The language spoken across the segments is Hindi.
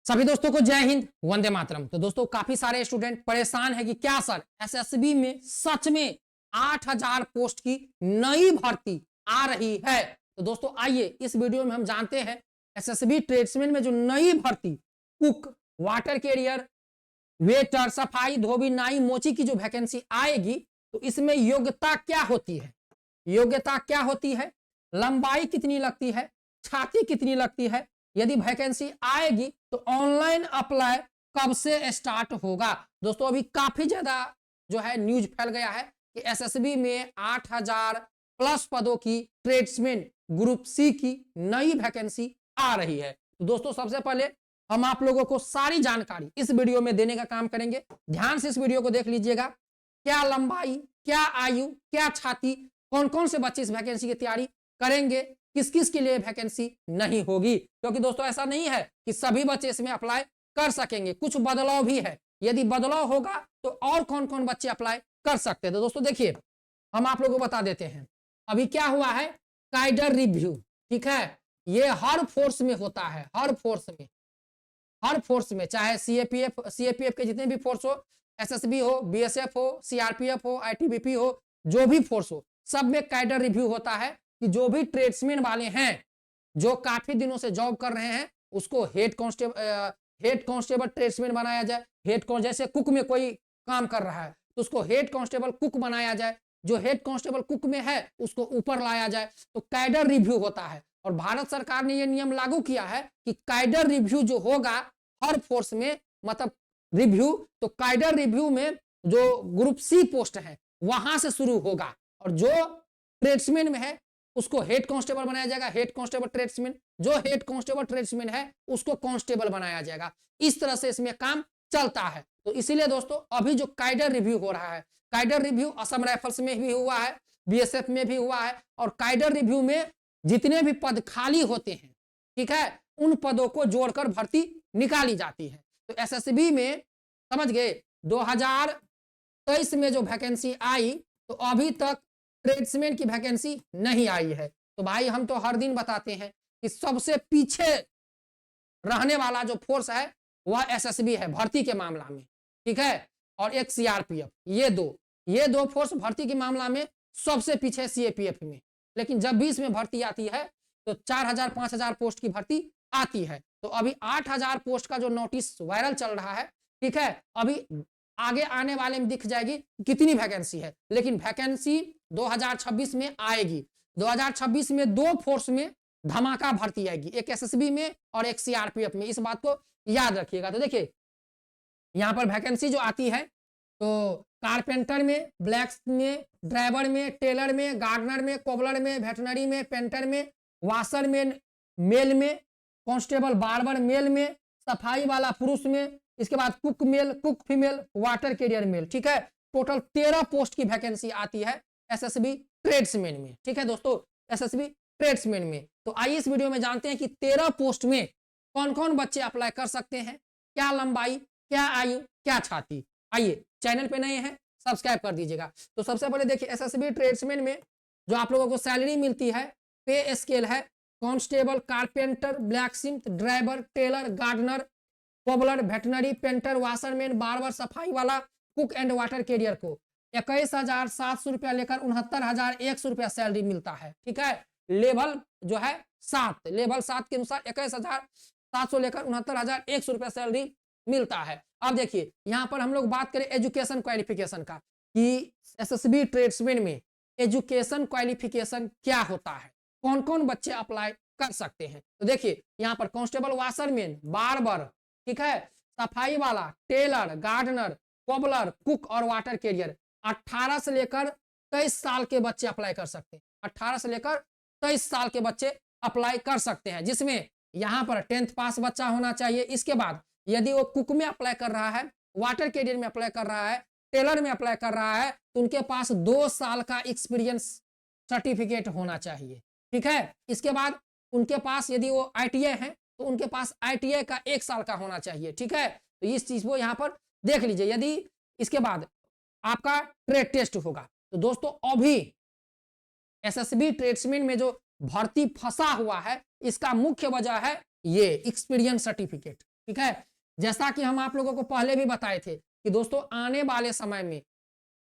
सभी दोस्तों को जय हिंद, वंदे मातरम। तो दोस्तों काफी सारे स्टूडेंट परेशान है कि क्या सर एसएसबी में सच में 8000 पोस्ट की नई भर्ती आ रही है। तो दोस्तों आइए इस वीडियो में हम जानते हैं एसएसबी ट्रेड्समैन में जो नई भर्ती कुक, वाटर कैरियर, वेटर, सफाई, धोबी, नाई, मोची की जो वैकेंसी आएगी तो इसमें योग्यता क्या होती है, योग्यता क्या होती है, लंबाई कितनी लगती है, छाती कितनी लगती है, यदि वैकेंसी आएगी तो ऑनलाइन अप्लाई कब से स्टार्ट होगा। दोस्तों अभी काफी ज्यादा जो है न्यूज फैल गया है कि एसएसबी में 8000 प्लस पदों की ट्रेड्समैन ग्रुप सी की नई वैकेंसी आ रही है। तो दोस्तों सबसे पहले हम आप लोगों को सारी जानकारी इस वीडियो में देने का काम करेंगे। ध्यान से इस वीडियो को देख लीजिएगा। क्या लंबाई, क्या आयु, क्या छाती, कौन कौन से बच्चे इस वैकेंसी की तैयारी करेंगे, किस किस के लिए वैकेंसी नहीं होगी, क्योंकि दोस्तों ऐसा नहीं है कि सभी बच्चे इसमें अप्लाई कर सकेंगे, कुछ बदलाव भी है। यदि बदलाव होगा तो और कौन कौन बच्चे अप्लाई कर सकते हैं। तो दोस्तों देखिए हम आप लोगों को बता देते हैं अभी क्या हुआ है। काइडर रिव्यू, ठीक है, ये हर फोर्स में होता है, हर फोर्स में चाहे सीएपीएफ के जितने भी फोर्स हो, एसएसबी हो, बीएसएफ हो, सीआरपीएफ हो, आईटीबीपी हो, जो भी फोर्स हो, सब में काइडर रिव्यू होता है कि जो भी ट्रेड्समैन वाले हैं जो काफी दिनों से जॉब कर रहे हैं उसको हेड कांस्टेबल ट्रेड्समैन बनाया जाए। जैसे कुक में कोई काम कर रहा है तो उसको हेड कांस्टेबल कुक बनाया जाए, जो हेड कांस्टेबल कुक में है उसको ऊपर लाया जाए। तो काइडर रिव्यू होता है और भारत सरकार ने यह नियम लागू किया है कि काइडर रिव्यू जो होगा हर फोर्स में, मतलब रिव्यू, तो काइडर रिव्यू में जो ग्रुप सी पोस्ट है वहां से शुरू होगा और जो ट्रेड्समैन में है उसको हेड कांस्टेबल बनाया जाएगा, हेड कांस्टेबल ट्रेड्समैन, जो हेड कांस्टेबल ट्रेड्समैन है उसको कांस्टेबल बनाया जाएगा। इस तरह से इसमें काम चलता है। तो इसीलिए दोस्तों अभी जो काइडर रिव्यू हो रहा है, काइडर रिव्यू असम राइफल्स में भी हुआ है, बीएसएफ में भी हुआ है, और काइडर रिव्यू में जितने भी पद खाली होते हैं, ठीक है, उन पदों को जोड़कर भर्ती निकाली जाती है। तो एसएसबी में समझ गए 2023 में जो वैकेंसी आई तो अभी तक ट्रेड्समैन की वैकेंसी नहीं आई है। तो भाई हम तो हर दिन बताते हैं कि सबसे पीछे रहने वाला जो फोर्स है वह एसएसबी है भर्ती के मामला में, ठीक है, और एक सीआरपीएफ, ये दो फोर्स भर्ती के मामला में सबसे पीछे सीएपीएफ में। लेकिन जब भी इसमें भर्ती आती है तो 4000 5000 पोस्ट की भर्ती आती है। तो अभी 8000 पोस्ट का जो नोटिस वायरल चल रहा है, ठीक है, अभी आगे आने वाले में दिख जाएगी कितनी वैकेंसी है, लेकिन वैकेंसी 2026 में आएगी। 2026 में दो फोर्स में धमाका भर्ती आएगी, एक एसएसबी में और एक सीआरपीएफ में, इस बात को याद रखिएगा। तो देखिए यहां पर वैकेंसी जो आती है तो कारपेंटर में, ब्लैक में, ड्राइवर में, टेलर में, गार्डनर में, कोबलर में, वेटनरी में, पेंटर में, वाशर में मेल में, कांस्टेबल बार्बर मेल में, सफाई वाला पुरुष में, इसके बाद cook male, cook female, water carrier male, ठीक है। टोटल 13 पोस्ट की वैकेंसी आती है एसएसबी ट्रेड्समैन में, ठीक है दोस्तों, एसएसबी ट्रेड्समैन में। तो आइए इस वीडियो में जानते हैं कि 13 पोस्ट में कौन कौन बच्चे अप्लाई कर सकते हैं, क्या लंबाई, क्या आयु, क्या छाती। आइए चैनल पे नए हैं सब्सक्राइब कर दीजिएगा। तो सबसे पहले देखिए एसएसबी ट्रेड्समैन में जो आप लोगों को सैलरी मिलती है, पे स्केल है constable, carpenter, blacksmith, driver, tailor, gardener, cobbler, veterinary, painter, washerman, barber, सफाई वाला, कुक एंड वाटर कैरियर को 21,700 रुपया लेकर 69,100 रुपया सैलरी मिलता है, ठीक है। लेवल जो है 7, लेवल 7 के अनुसार 21,700 लेकर 69,100 रुपया सैलरी मिलता है। अब देखिए यहां पर हम लोग बात करें एजुकेशन क्वालिफिकेशन का कि एसएसबी ट्रेड्समैन में एजुकेशन क्वालिफिकेशन क्या होता है, कौन कौन बच्चे अप्लाई कर सकते हैं। तो देखिए यहां पर कांस्टेबल, वाशरमैन, बार्बर, ठीक है, सफाई वाला, टेलर, गार्डनर, कोबलर, कुक और वाटर कैरियर 18 से लेकर 23 साल के बच्चे अप्लाई कर सकते हैं। 18 से लेकर 23 साल के बच्चे अप्लाई कर सकते हैं, जिसमें यहां पर 10th पास बच्चा होना चाहिए। इसके बाद यदि वो कुक में अप्लाई कर रहा है, वाटर कैरियर में अप्लाई कर रहा है, टेलर में अप्लाई कर रहा है, तो उनके पास 2 साल का एक्सपीरियंस सर्टिफिकेट होना चाहिए, ठीक है। इसके बाद उनके पास यदि वो आईटीआई है तो उनके पास आईटीआई का 1 साल का होना चाहिए, ठीक है। तो इस चीज को यहाँ पर देख लीजिए। यदि इसके बाद आपका ट्रेड टेस्ट होगा तो दोस्तों अभी एसएसबी ट्रेड्समैन में जो भर्ती फंसा हुआ है इसका मुख्य वजह है ये एक्सपीरियंस सर्टिफिकेट, ठीक है। जैसा कि हम आप लोगों को पहले भी बताए थे कि दोस्तों आने वाले समय में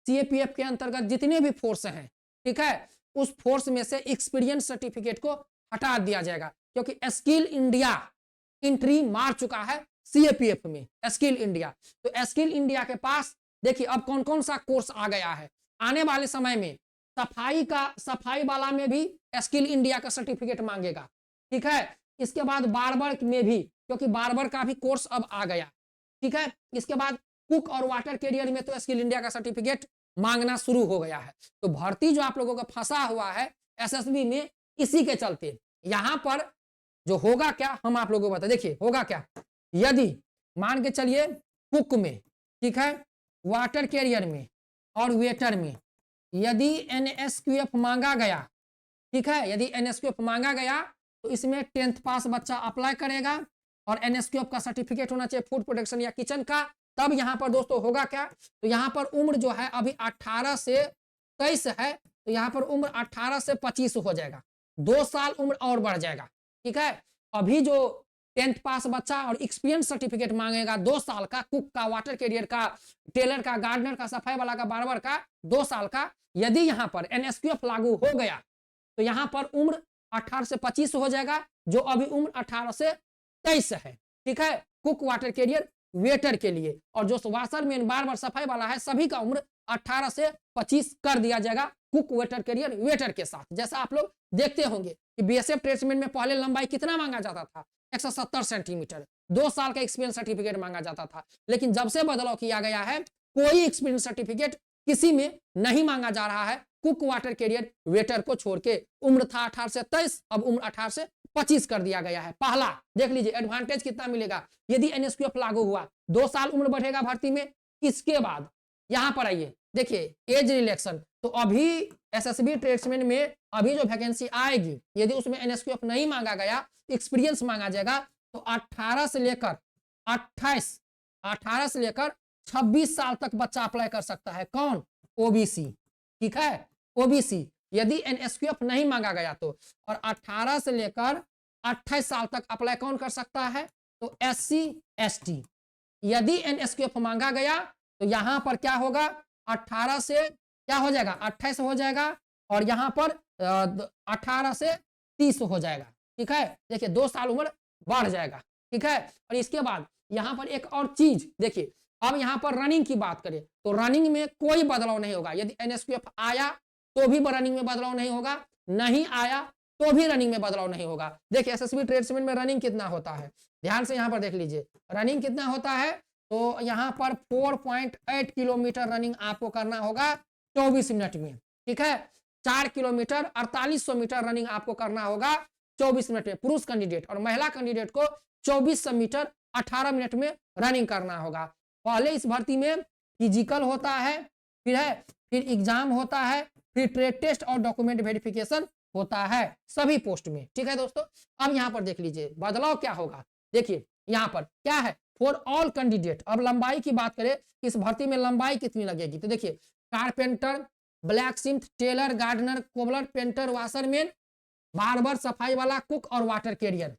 सीएपीएफ के अंतर्गत जितने भी फोर्स हैं, ठीक है, उस फोर्स में से एक्सपीरियंस सर्टिफिकेट को हटा दिया जाएगा, क्योंकि स्किल इंडिया एंट्री मार चुका है सीएपीएफ में, स्किल इंडिया। तो स्किल इंडिया के पास देखिए अब कौन कौन सा कोर्स आ गया है। आने वाले समय में सफाई वाला में भी स्किल इंडिया का सर्टिफिकेट मांगेगा, ठीक है। इसके बाद बार्बर में भी, क्योंकि बार्बर का भी कोर्स अब आ गया, ठीक है। इसके बाद कुक और वाटर कैरियर में तो स्किल इंडिया का सर्टिफिकेट मांगना शुरू हो गया है। तो भर्ती जो आप लोगों का फंसा हुआ है एसएसबी में, इसी के चलते यहां पर जो होगा क्या हम आप लोगों को बता, देखिए होगा क्या। यदि मान के चलिए कुक में, ठीक है, वाटर कैरियर में और वेटर में यदि एनएसक्यूएफ मांगा गया, ठीक है, यदि एनएसक्यूएफ मांगा गया तो इसमें 10th पास बच्चा अप्लाई करेगा और एनएसक्यूएफ का सर्टिफिकेट होना चाहिए फूड प्रोडक्शन या किचन का। तब यहां पर दोस्तों होगा क्या, तो यहां पर उम्र जो है अभी 18 से 23 है, तो यहां पर उम्र 18 से 25 हो जाएगा, 2 साल उम्र और बढ़ जाएगा, ठीक है। अभी जो 10th पास बच्चा और एक्सपीरियंस सर्टिफिकेट मांगेगा 2 साल का, कुक का, वाटर कैरियर का, टेलर का, गार्डनर का, सफाई वाला का, बार्बर का 2 साल का, यदि यहां पर एनएसक्यूएफ लागू हो गया तो यहां पर उम्र 18 से 25 हो जाएगा, जो अभी उम्र 18 से 23 है, ठीक है, कुक, वाटर कैरियर, वेटर के लिए। और जो वाशरमैन, बार्बर, सफाई वाला है, सभी का उम्र 18 से 25 कर दिया जाएगा कुक, वाटर कैरियर, वेटर के साथ। जैसा आप लोग देखते होंगे कि बीएसएफ ट्रेड्समैन में पहले लंबाई कितना मांगा जाता था, 170 सेंटीमीटर, 2 साल का एक्सपीरियंस सर्टिफिकेट मांगा जाता था। लेकिन जब से बदलाव किया गया है, कोई एक्सपीरियंस सर्टिफिकेट किसी में नहीं मांगा जा रहा है, कुक, वाटर कैरियर, वेटर को छोड़ के। उम्र था 18 से 23, अब उम्र 18 से 25 कर दिया गया है। पहला देख लीजिए एडवांटेज कितना मिलेगा यदि एनएसक्यूएफ लागू हुआ, 2 साल उम्र बढ़ेगा भर्ती में। इसके बाद यहां पर आइए, देखिए एज रिलैक्सन, तो अभी एसएसबी ट्रेड्समैन में अभी जो वैकेंसी आएगी, यदि उसमें एनएसक्यूएफ नहीं मांगा गया, एक्सपीरियंस मांगा जाएगा, तो 18 से लेकर 28, 18 से लेकर 26 साल तक बच्चा अप्लाई कर सकता है। कौन? ओबीसी, ठीक है, ओबीसी यदि एनएसक्यूएफ नहीं मांगा गया तो। और 18 से लेकर 28 साल तक अप्लाई कौन कर सकता है? तो एससी एसटी। यदि एनएसक्यूएफ मांगा गया तो यहां पर क्या होगा, 18 से क्या हो जाएगा, 28 हो जाएगा, और यहां पर 18 से 30 हो जाएगा, ठीक है। देखिए 2 साल उम्र बढ़ जाएगा, ठीक है। और इसके बाद यहां पर एक और चीज देखिए, अब यहां पर रनिंग की बात करें तो रनिंग में कोई बदलाव नहीं होगा। यदि एनएसक्यूएफ आया तो भी रनिंग में बदलाव नहीं होगा, नहीं आया तो भी रनिंग में बदलाव नहीं होगा। देखिए एसएसबी ट्रेड्समैन में रनिंग कितना होता है, ध्यान से यहां पर देख लीजिए रनिंग कितना होता है। तो यहां पर 4.8 किलोमीटर रनिंग आपको करना होगा 24 मिनट में, ठीक है। 4 किलोमीटर 4800 मीटर रनिंग आपको करना होगा 24 मिनट में पुरुष कैंडिडेट, और महिला कैंडिडेट को 2400 मीटर 18 मिनट में रनिंग करना होगा। पहले इस भर्ती में फिजिकल होता है, फिर एग्जाम होता है, फिर ट्रेड टेस्ट और डॉक्यूमेंट वेरिफिकेशन होता है सभी पोस्ट में, ठीक है दोस्तों। अब यहां पर देख लीजिए बदलाव क्या होगा। देखिए यहां पर क्या है, फॉर ऑल कैंडिडेट। अब लंबाई की बात करें, इस भर्ती में लंबाई कितनी लगेगी, तो देखिए carpenter, blacksmith, tailor, gardener, cobbler, painter, washerman, barber, सफाई वाला, कुक और वाटर कैरियर,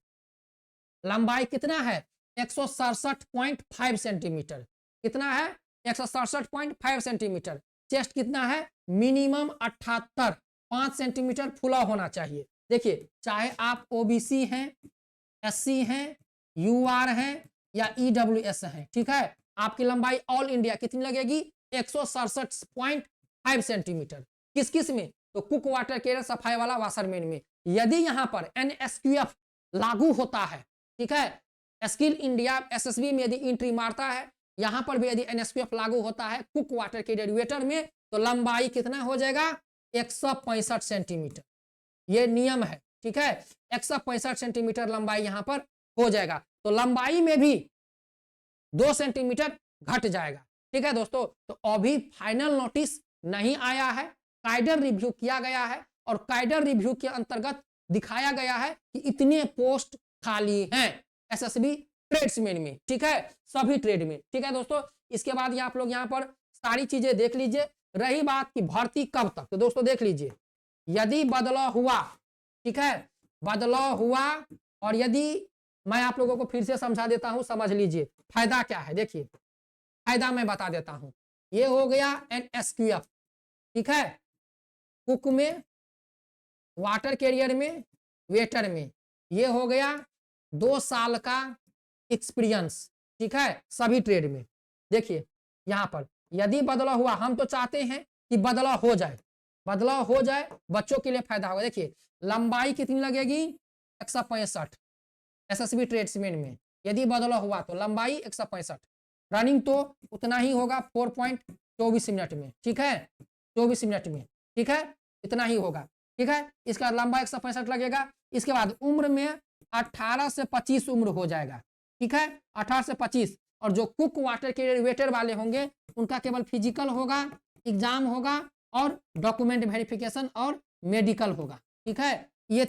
लंबाई कितना है 167.5 सेंटीमीटर। कितना है 167.5 सेंटीमीटर। चेस्ट कितना है मिनिमम 78, 5 सेंटीमीटर फुला होना चाहिए। देखिए चाहे आप ओबीसी हैं, एससी हैं, यूआर हैं या ईडब्ल्यूएस हैं, ठीक है, आपकी लंबाई ऑल इंडिया कितनी लगेगी 167.5 सेंटीमीटर। किस किस में, तो कुक, वाटर कैरियर, सफाई वाला, वाशरमैन में। यदि यहां पर एनएसक्यूएफ लागू होता है, ठीक है, स्किल इंडिया एसएसबी में यदि एंट्री मारता है, यहां पर भी यदि एनएसक्यूएफ लागू होता है कुक, वाटर कैरियर, वेटर में, तो लंबाई कितना हो जाएगा 165 सेंटीमीटर। ये नियम है, ठीक है, 165 सेंटीमीटर लंबाई यहां पर हो जाएगा। तो लंबाई में भी 2 सेंटीमीटर घट जाएगा, ठीक है दोस्तों। तो अभी फाइनल नोटिस नहीं आया है, काइडर रिव्यू किया गया है, और काइडर रिव्यू के अंतर्गत दिखाया गया है कि इतने पोस्ट खाली हैं एसएसबी ट्रेड्समैन में, ठीक है, सभी ट्रेड में, ठीक है दोस्तों। इसके बाद ये आप लोग यहाँ पर सारी चीजें देख लीजिए। रही बात की भर्ती कब तक, तो दोस्तों देख लीजिए, यदि बदलाव हुआ, ठीक है, बदलाव हुआ और यदि मैं आप लोगों को फिर से समझा देता हूं, समझ लीजिए फायदा क्या है। देखिए फायदा मैं बता देता हूं। ये हो गया NSQF, ठीक है, कुक में, वाटर कैरियर में, वेटर में। ये हो गया 2 साल का एक्सपीरियंस, ठीक है, सभी ट्रेड में। देखिए यहां पर यदि बदलाव हुआ, हम तो चाहते हैं कि बदलाव हो जाए, बदलाव हो जाए, बच्चों के लिए फायदा होगा। देखिए लंबाई कितनी लगेगी, 165 एसएसबी ट्रेड्समैन में यदि बदलाव हुआ तो लंबाई 165, रनिंग तो उतना ही होगा 4.24 मिनट में, ठीक है, 24 मिनट में, ठीक है, इतना ही होगा, ठीक है। इसका लंबा 165 लगेगा। इसके बाद उम्र में 18 से 25 उम्र हो जाएगा, ठीक है, 18 से 25। और जो कुक वाटर के वेटर वाले होंगे उनका केवल फिजिकल होगा, एग्जाम होगा और डॉक्यूमेंट वेरिफिकेशन और मेडिकल होगा, ठीक है। ये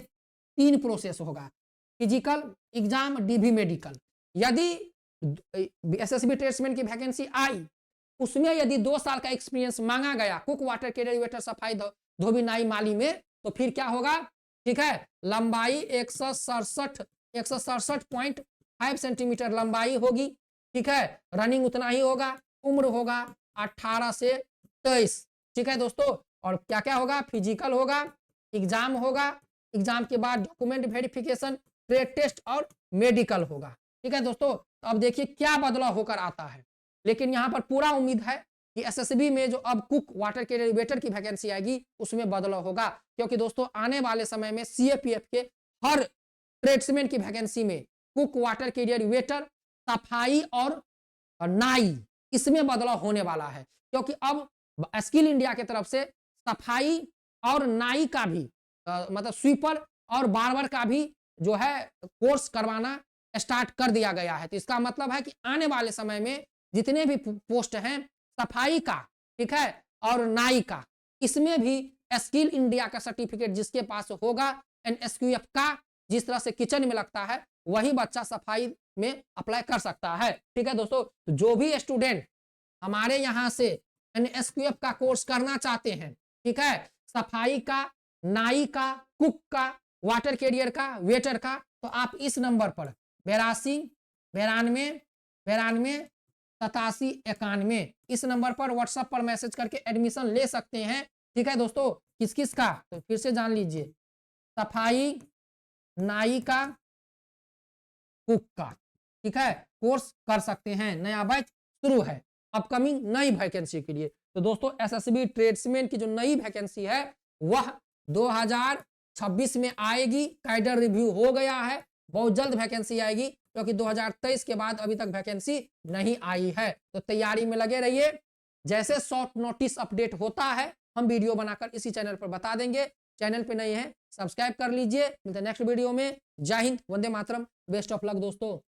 3 प्रोसेस होगा, फिजिकल, एग्जाम, डीवी, मेडिकल। यदि एसएसबी ट्रेड्समैन की वैकेंसी आई, उसमें यदि 2 साल का एक्सपीरियंस मांगा गया कुक वाटर कैरियर वेटर सफाई धोबी नाई माली में, तो फिर क्या होगा, ठीक है, लंबाई 167.5 सेंटीमीटर लंबाई होगी, ठीक है, रनिंग उतना ही होगा, उम्र होगा 18 से 23, ठीक है दोस्तों। और क्या क्या होगा, फिजिकल होगा, एग्जाम होगा, एग्जाम के बाद डॉक्यूमेंट वेरिफिकेशन, ट्रेड टेस्ट और मेडिकल होगा, ठीक है दोस्तों। तो अब देखिए क्या बदलाव होकर आता है। लेकिन यहाँ पर पूरा उम्मीद है कि एसएसबी में जो अब कुक वाटर कैरियर वेटर की वैकेंसी आएगी उसमें बदलाव होगा, क्योंकि दोस्तों आने वाले समय में सीएपीएफ के हर ट्रेड्समैन की वैकेंसी में कुक वाटर कैरियर वेटर, सफाई और नाई, इसमें बदलाव होने वाला है। क्योंकि अब स्किल इंडिया की तरफ से सफाई और नाई का भी मतलब स्वीपर और बार्बर का भी जो है कोर्स करवाना स्टार्ट कर दिया गया है। तो इसका मतलब है कि आने वाले समय में जितने भी पोस्ट हैं सफाई का, ठीक है, और नाई का, इसमें भी स्किल इंडिया का सर्टिफिकेट जिसके पास होगा, NSQF का, जिस तरह से किचन में लगता है वही बच्चा सफाई में अप्लाई कर सकता है, ठीक है दोस्तों। तो जो भी स्टूडेंट हमारे यहाँ से NSQF का कोर्स करना चाहते हैं, ठीक है, सफाई का, नाई का, कुक का, वाटर कैरियर का, वेटर का, तो आप इस नंबर पर 82 92 92 87 91 इस नंबर पर व्हाट्सएप पर मैसेज करके एडमिशन ले सकते हैं, ठीक है दोस्तों। किस किस का, तो फिर से जान लीजिए, सफाई, नाई का, कुक का, ठीक है, कोर्स कर सकते हैं। नया बैच शुरू है अपकमिंग नई वैकेंसी के लिए। तो दोस्तों एसएसबी ट्रेड्समैन की जो नई वैकेंसी है वह 2026 में आएगी। कैडर रिव्यू हो गया है, बहुत जल्द वैकेंसी आएगी, क्योंकि 2023 के बाद अभी तक वैकेंसी नहीं आई है। तो तैयारी में लगे रहिए, जैसे शॉर्ट नोटिस अपडेट होता है हम वीडियो बनाकर इसी चैनल पर बता देंगे। चैनल पे नए हैं सब्सक्राइब कर लीजिए। मिलते हैं नेक्स्ट वीडियो में। जय Hind, Vande Mataram, best of luck दोस्तों।